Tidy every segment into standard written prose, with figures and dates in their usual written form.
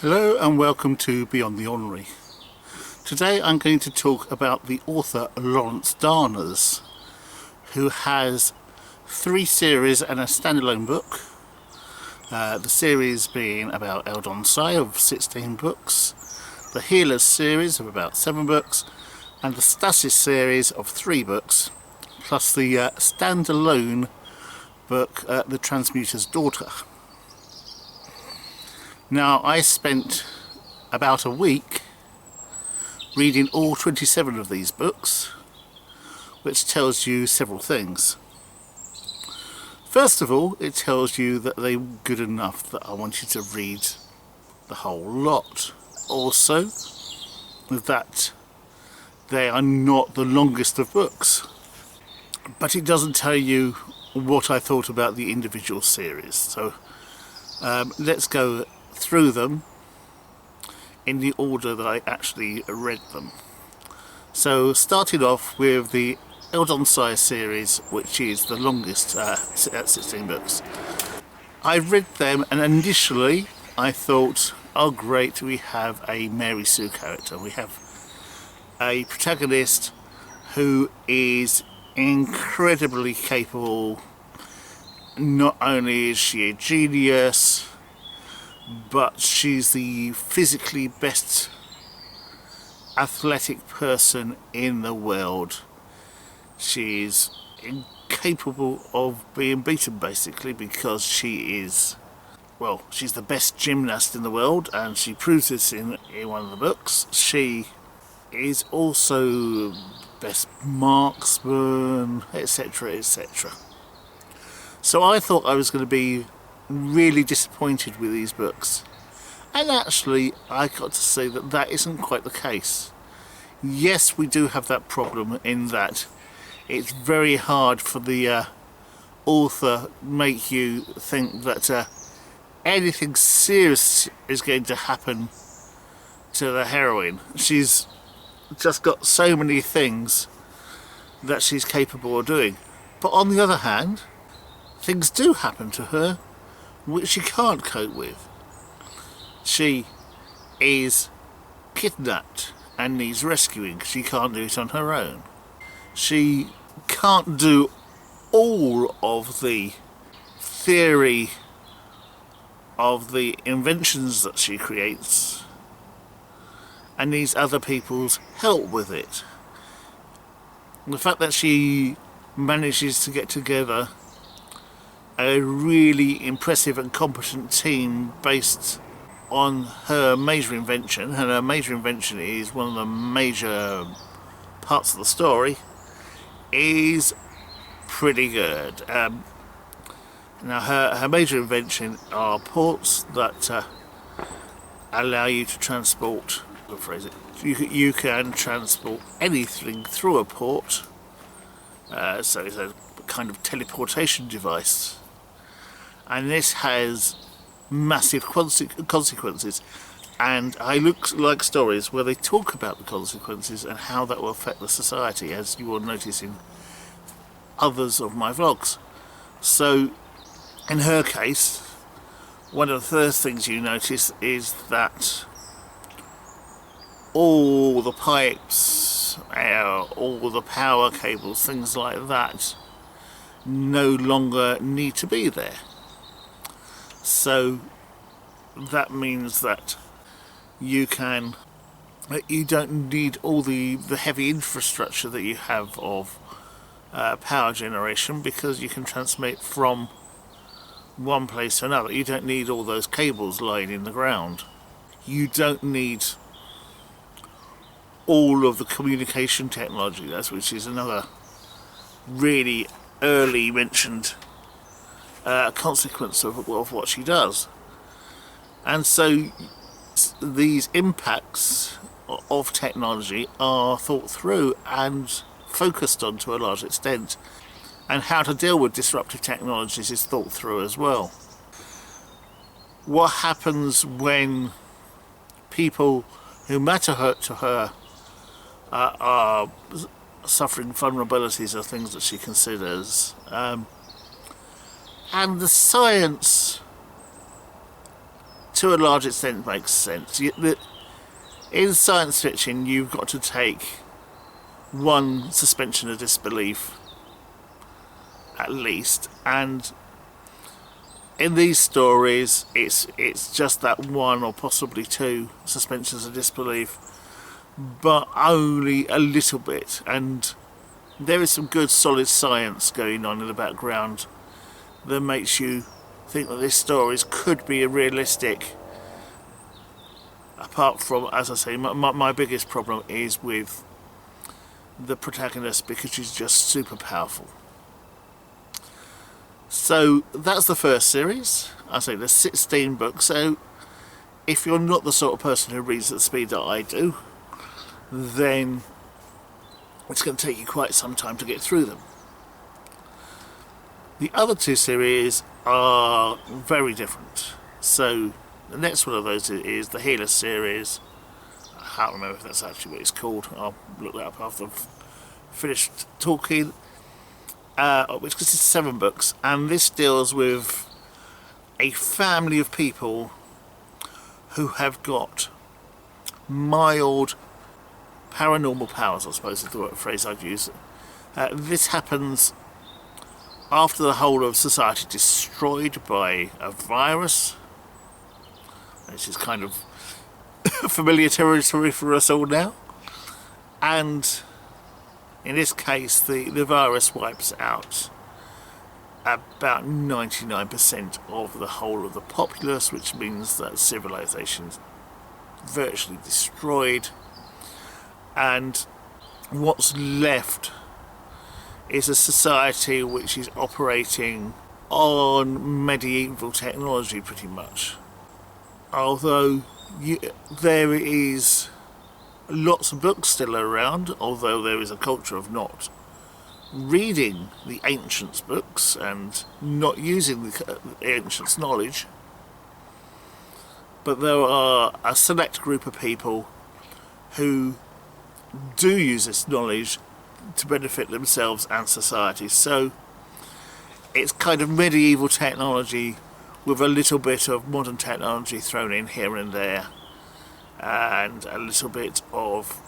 Hello and welcome to Beyond the Honorary. Today I'm going to talk about the author Laurence Dahners, who has 3 series and a standalone book. The series being about Eldon Sai of 16 books, the Healers series of about 7 books, and the Stasis series of 3 books, plus the standalone book The Transmuter's Daughter. Now, I spent about a week reading all 27 of these books, which tells you several things. First of all, it tells you that they're good enough that I want you to read the whole lot. Also, that they are not the longest of books. But it doesn't tell you what I thought about the individual series. So let's go through them in the order that I actually read them. So starting off with the Eldon Sai series, which is the longest at 16 books. I read them and initially I thought, oh great, we have a Mary Sue character. We have a protagonist who is incredibly capable. Not only is she a genius, but she's the physically best athletic person in the world. She's incapable of being beaten, basically, because she's the best gymnast in the world, and she proves this in one of the books. She is also best marksman, etc, etc. So I thought I was going to be really disappointed with these books, and actually I got to say that that isn't quite the case. Yes, we do have that problem in that it's very hard for the author make you think that anything serious is going to happen to the heroine. She's just got so many things that she's capable of doing, but on the other hand, things do happen to her which she can't cope with. She is kidnapped and needs rescuing. She can't do it on her own. She can't do all of the theory of the inventions that she creates and needs other people's help with it. The fact that she manages to get together a really impressive and competent team based on her major invention, and her major invention is one of the major parts of the story, is pretty good. Now her major invention are ports that allow you to transport, you can transport anything through a port, so it's a kind of teleportation device. And this has massive consequences, and I like stories where they talk about the consequences and how that will affect the society, as you will notice in others of my vlogs. So in her case, one of the first things you notice is that all the pipes, all the power cables, things like that, no longer need to be there. So that means that you don't need all the heavy infrastructure that you have of power generation, because you can transmit from one place to another. You don't need all those cables lying in the ground. You don't need all of the communication technology, which is another really early mentioned consequence of what she does. And so these impacts of technology are thought through and focused on to a large extent, and how to deal with disruptive technologies is thought through as well. What happens when people who matter to her are suffering vulnerabilities are things that she considers, and the science to a large extent makes sense. In science fiction, you've got to take one suspension of disbelief at least, and in these stories it's just that one or possibly two suspensions of disbelief, but only a little bit, and there is some good solid science going on in the background that makes you think that these stories could be realistic. Apart from, as I say, my biggest problem is with the protagonist, because she's just super powerful. So that's the first series. I say there's 16 books, so if you're not the sort of person who reads at the speed that I do, then it's going to take you quite some time to get through them. The other two series are very different. So the next one of those is the Healer series. I can't remember if that's actually what it's called. I'll look that up after I've finished talking. Which consists of 7 books, and this deals with a family of people who have got mild paranormal powers, I suppose is the phrase I'd use. This happens after the whole of society destroyed by a virus. This is kind of familiar territory for us all now, and in this case the virus wipes out about 99% of the whole of the populace, which means that civilization is virtually destroyed, and what's left is a society which is operating on medieval technology pretty much. Although there is lots of books still around, although there is a culture of not reading the ancients' books and not using the ancients' knowledge, but there are a select group of people who do use this knowledge to benefit themselves and society. So it's kind of medieval technology with a little bit of modern technology thrown in here and there, and a little bit of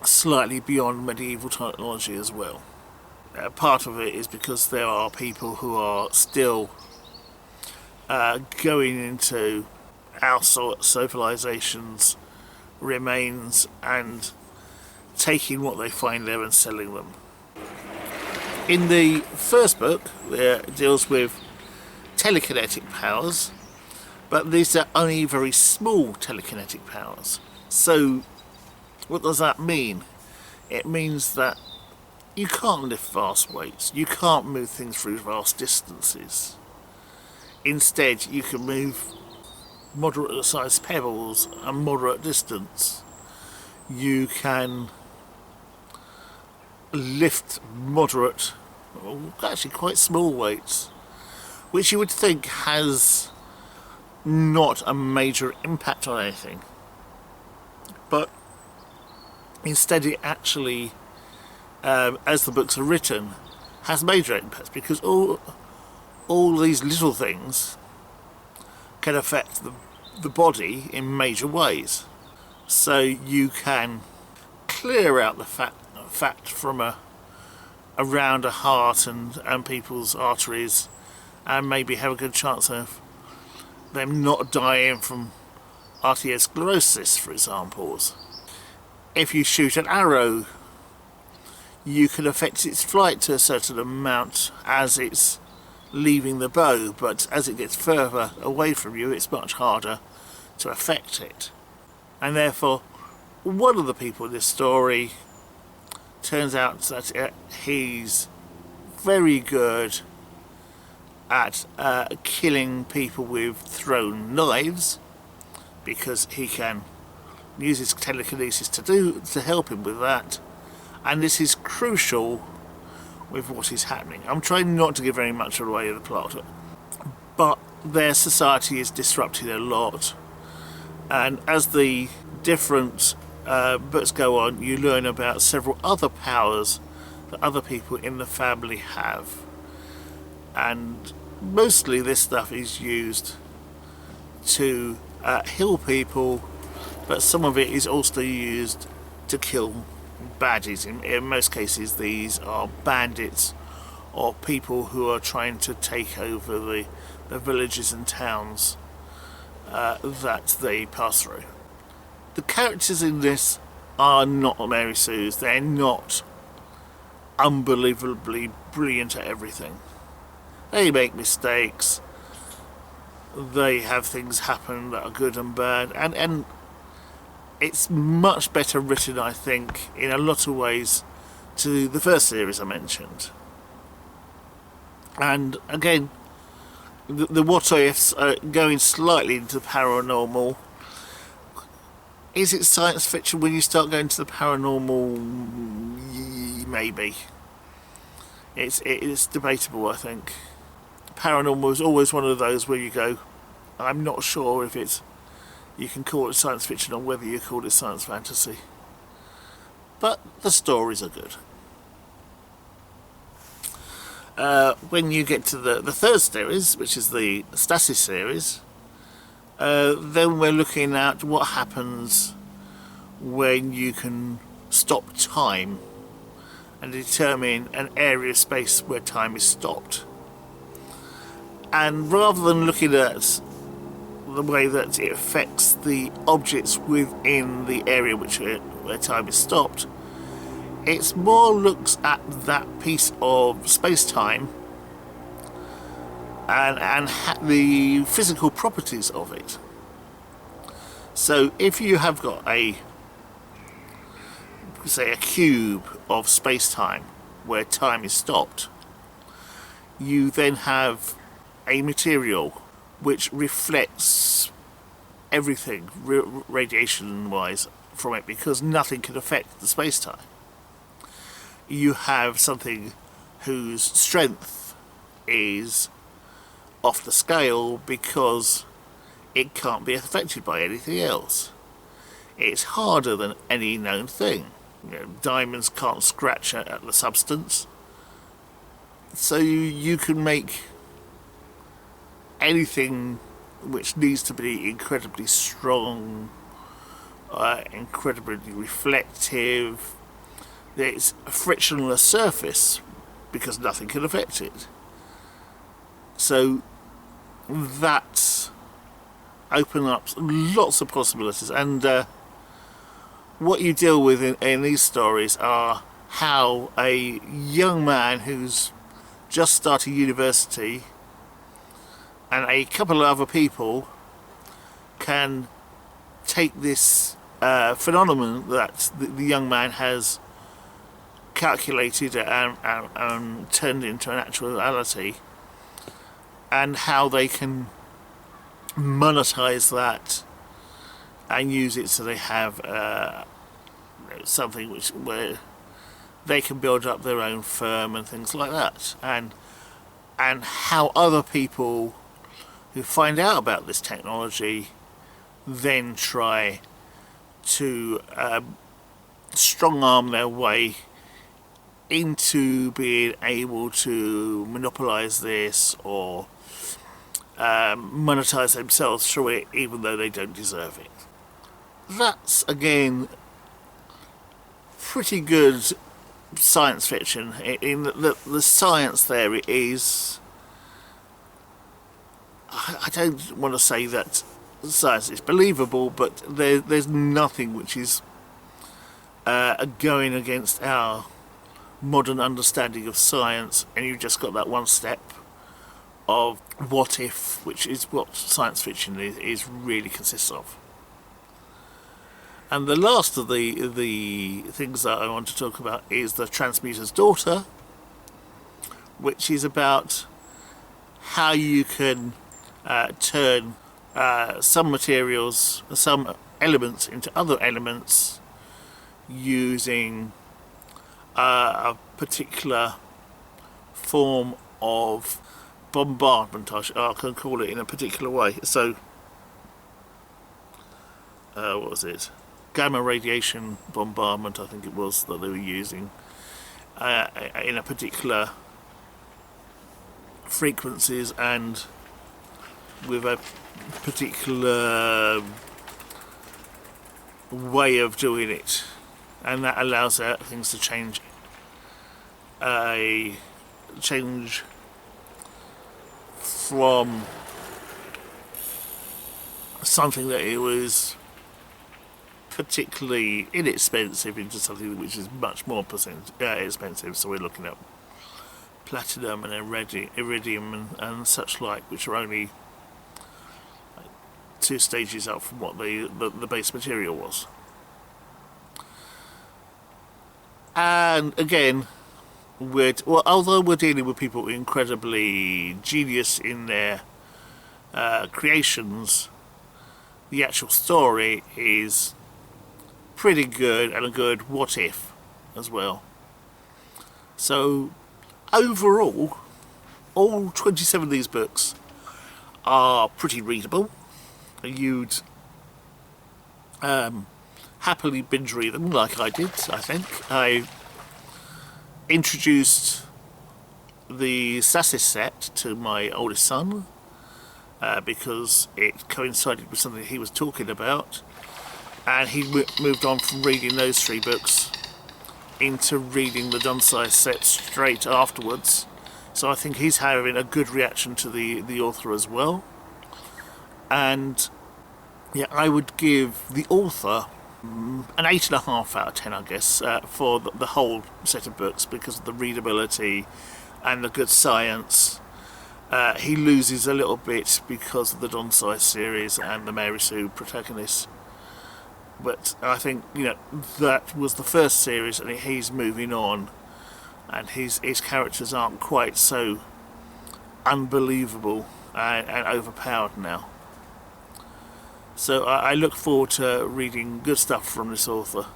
slightly beyond medieval technology as well. Part of it is because there are people who are still going into our sort of civilization's remains and taking what they find there and selling them. In the first book, it deals with telekinetic powers, but these are only very small telekinetic powers. So what does that mean? It means that you can't lift vast weights, you can't move things through vast distances. Instead, you can move moderate sized pebbles a moderate distance. You can lift moderate, actually quite small weights, which you would think has not a major impact on anything, but instead it actually, as the books are written, has major impacts, because all these little things can affect the body in major ways. So you can clear out the fat from around a heart and people's arteries, and maybe have a good chance of them not dying from arteriosclerosis, for examples. If you shoot an arrow, you can affect its flight to a certain amount as it's leaving the bow, but as it gets further away from you, it's much harder to affect it. And therefore, one of the people in this story turns out that he's very good at killing people with thrown knives, because he can use his telekinesis to help him with that, and this is crucial with what is happening. I'm trying not to give very much away of the plot, but their society is disrupted a lot, and as the different books go on, you learn about several other powers that other people in the family have, and mostly this stuff is used to heal people, but some of it is also used to kill baddies. In most cases, these are bandits or people who are trying to take over the villages and towns that they pass through. The characters in this are not Mary Sue's. They're not unbelievably brilliant at everything. They make mistakes. They have things happen that are good and bad, and it's much better written, I think, in a lot of ways to the first series I mentioned. And again, the what ifs are going slightly into the paranormal. Is it science fiction when you start going to the paranormal? Maybe. It's debatable, I think. Paranormal is always one of those where you go, I'm not sure if you can call it science fiction or whether you call it science fantasy. But the stories are good. When you get to the third series, which is the Stasis series, then we're looking at what happens when you can stop time and determine an area of space where time is stopped. And rather than looking at the way that it affects the objects within the area where time is stopped, it's more looks at that piece of space-time and the physical properties of it. So if you have got a cube of space-time where time is stopped, you then have a material which reflects everything radiation-wise from it, because nothing can affect the space-time. You have something whose strength is off the scale because it can't be affected by anything else. It's harder than any known thing. Diamonds can't scratch at the substance. So you can make anything which needs to be incredibly strong, incredibly reflective. It's a frictionless surface because nothing can affect it. So that opens up lots of possibilities, and what you deal with in these stories are how a young man who's just started university and a couple of other people can take this phenomenon that the young man has calculated and turned into an actuality, and how they can monetize that and use it so they have something where they can build up their own firm and things like that, and how other people who find out about this technology then try to strong arm their way into being able to monopolize this or monetize themselves through it, even though they don't deserve it. That's again pretty good science fiction in that the science there is, I don't want to say that science is believable, but there's nothing which is going against our modern understanding of science, and you've just got that one step of what if, which is what science fiction is really consists of. And the last of the things that I want to talk about is The Transmuter's Daughter, which is about how you can turn some materials, some elements into other elements using a particular form of bombardment. I can call it in a particular way. So, what was it? Gamma radiation bombardment, I think it was, that they were using in a particular frequencies and with a particular way of doing it, and that allows things to change from something that it was particularly inexpensive into something which is much more expensive. So we're looking at platinum and iridium and such like, which are only 2 stages up from what the base material was. And again, although we're dealing with people incredibly genius in their creations, the actual story is pretty good, and a good what if as well. So overall, all 27 of these books are pretty readable. You'd happily binge read them like I did. I think I introduced the Sassis set to my oldest son because it coincided with something he was talking about, and he moved on from reading those 3 books into reading the Dahners set straight afterwards. So I think he's having a good reaction to the author as well. And yeah, I would give the author an 8.5 out of 10, I guess, for the whole set of books, because of the readability and the good science. He loses a little bit because of the Dahners series and the Mary Sue protagonist. But I think, that was the first series, and he's moving on, and his characters aren't quite so unbelievable and overpowered now. So I look forward to reading good stuff from this author.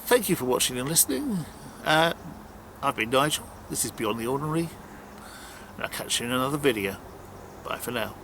Thank you for watching and listening. I've been Nigel. This is Beyond the Ordinary, and I'll catch you in another video. Bye for now.